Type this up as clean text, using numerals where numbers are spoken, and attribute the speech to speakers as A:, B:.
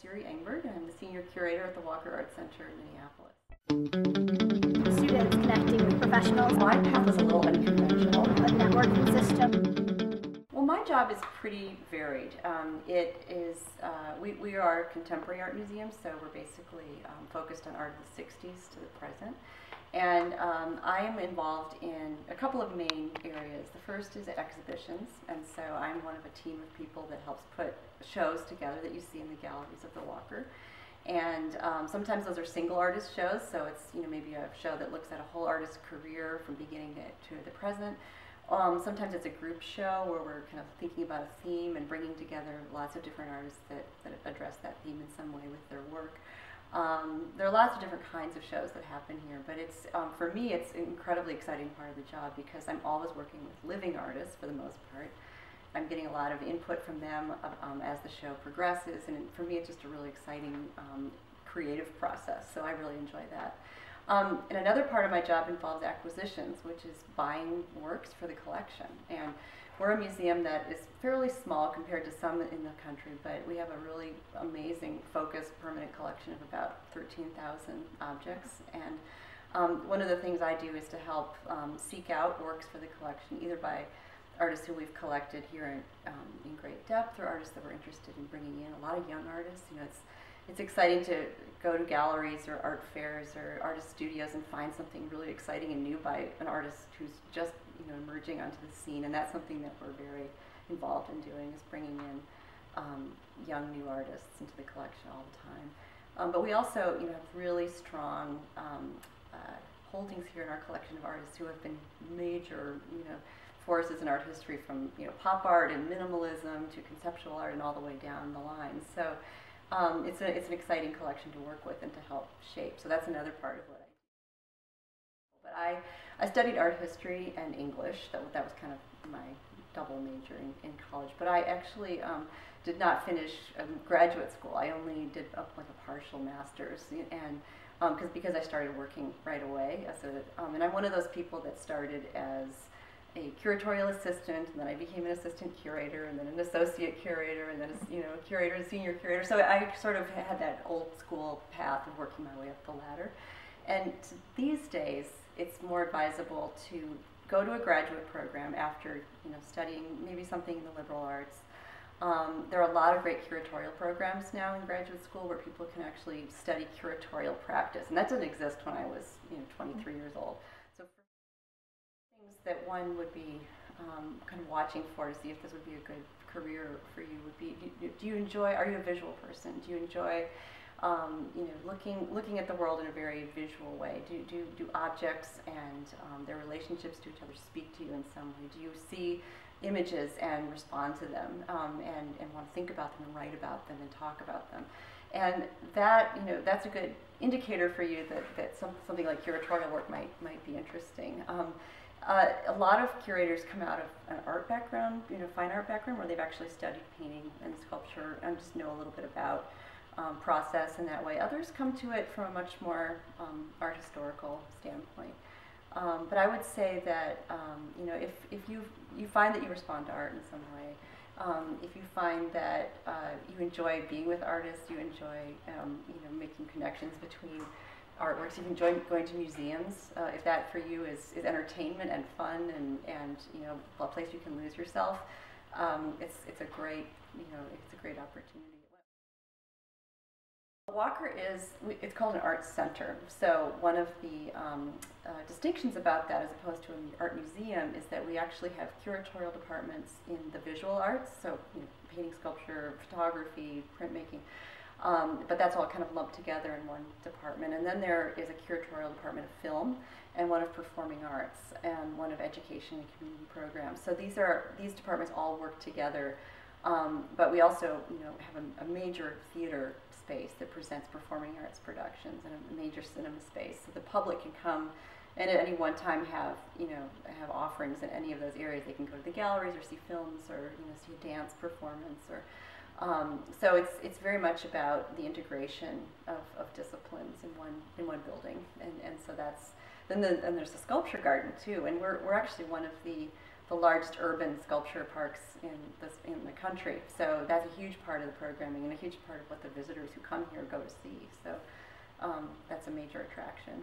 A: Siri Engberg, and I'm the Senior Curator at the Walker Art Center in Minneapolis.
B: Students connecting with professionals.
A: My path was a little unconventional.
B: A networking system.
A: Well, my job is pretty varied. We are a contemporary art museum, so we're basically focused on art of the 60s to the present. And I am involved in a couple of main areas. The first is exhibitions, and so I'm one of a team of people that helps put shows together that you see in the galleries of the Walker. And sometimes those are single artist shows, so it's maybe a show that looks at a whole artist's career from beginning to the present. Sometimes it's a group show where we're kind of thinking about a theme and bringing together lots of different artists that address that theme in some way with their work. There are lots of different kinds of shows that happen here, but it's for me it's an incredibly exciting part of the job because I'm always working with living artists for the most part. I'm getting a lot of input from them as the show progresses, and for me it's just a really exciting creative process, so I really enjoy that. And another part of my job involves acquisitions, which is buying works for the collection. And we're a museum that is fairly small compared to some in the country, but we have a really amazing, focused, permanent collection of about 13,000 objects. And one of the things I do is to help seek out works for the collection, either by artists who we've collected here in great depth, or artists that we're interested in bringing in. A lot of young artists. It's exciting to go to galleries or art fairs or artist studios and find something really exciting and new by an artist who's just emerging onto the scene, and that's something that we're very involved in doing, is bringing in young new artists into the collection all the time. But we also have really strong holdings here in our collection of artists who have been major forces in art history, from pop art and minimalism to conceptual art and all the way down the line. So it's an exciting collection to work with and to help shape. So that's another part of what I do. But I studied art history and English. That was kind of my double major in college. But I actually did not finish graduate school. I only did like a partial master's, and because I started working right away and I'm one of those people that started as a curatorial assistant, and then I became an assistant curator, and then an associate curator, and then a curator and senior curator. So I sort of had that old school path of working my way up the ladder. And these days, it's more advisable to go to a graduate program after studying maybe something in the liberal arts. There are a lot of great curatorial programs now in graduate school where people can actually study curatorial practice, and that didn't exist when I was 23 years old. That one would be kind of watching for to see if this would be a good career for you would be, do you enjoy, are you a visual person? Do you enjoy looking at the world in a very visual way? Do objects and their relationships to each other speak to you in some way? Do you see images and respond to them and want to think about them and write about them and talk about them? And that that's a good indicator for you that something like curatorial work might be interesting. A lot of curators come out of an art background, fine art background, where they've actually studied painting and sculpture and just know a little bit about process in that way. Others come to it from a much more art historical standpoint. But I would say that if you find that you respond to art in some way, if you find that you enjoy being with artists, you enjoy making connections between artworks, if you enjoy going to museums, if that for you is entertainment and fun and a place you can lose yourself, it's a great opportunity. Walker it's called an art center. So one of the distinctions about that as opposed to an art museum is that we actually have curatorial departments in the visual arts, so painting, sculpture, photography, printmaking. But that's all kind of lumped together in one department. And then there is a curatorial department of film, and one of performing arts, and one of education and community programs. So these departments all work together. But we also have a major theater space that presents performing arts productions, and a major cinema space. So the public can come and at any one time have offerings in any of those areas. They can go to the galleries or see films or see a dance performance or. So it's very much about the integration of disciplines in one building, and so that's then there's the sculpture garden too, and we're actually one of the the largest urban sculpture parks in the country. So that's a huge part of the programming and a huge part of what the visitors who come here go to see. So that's a major attraction.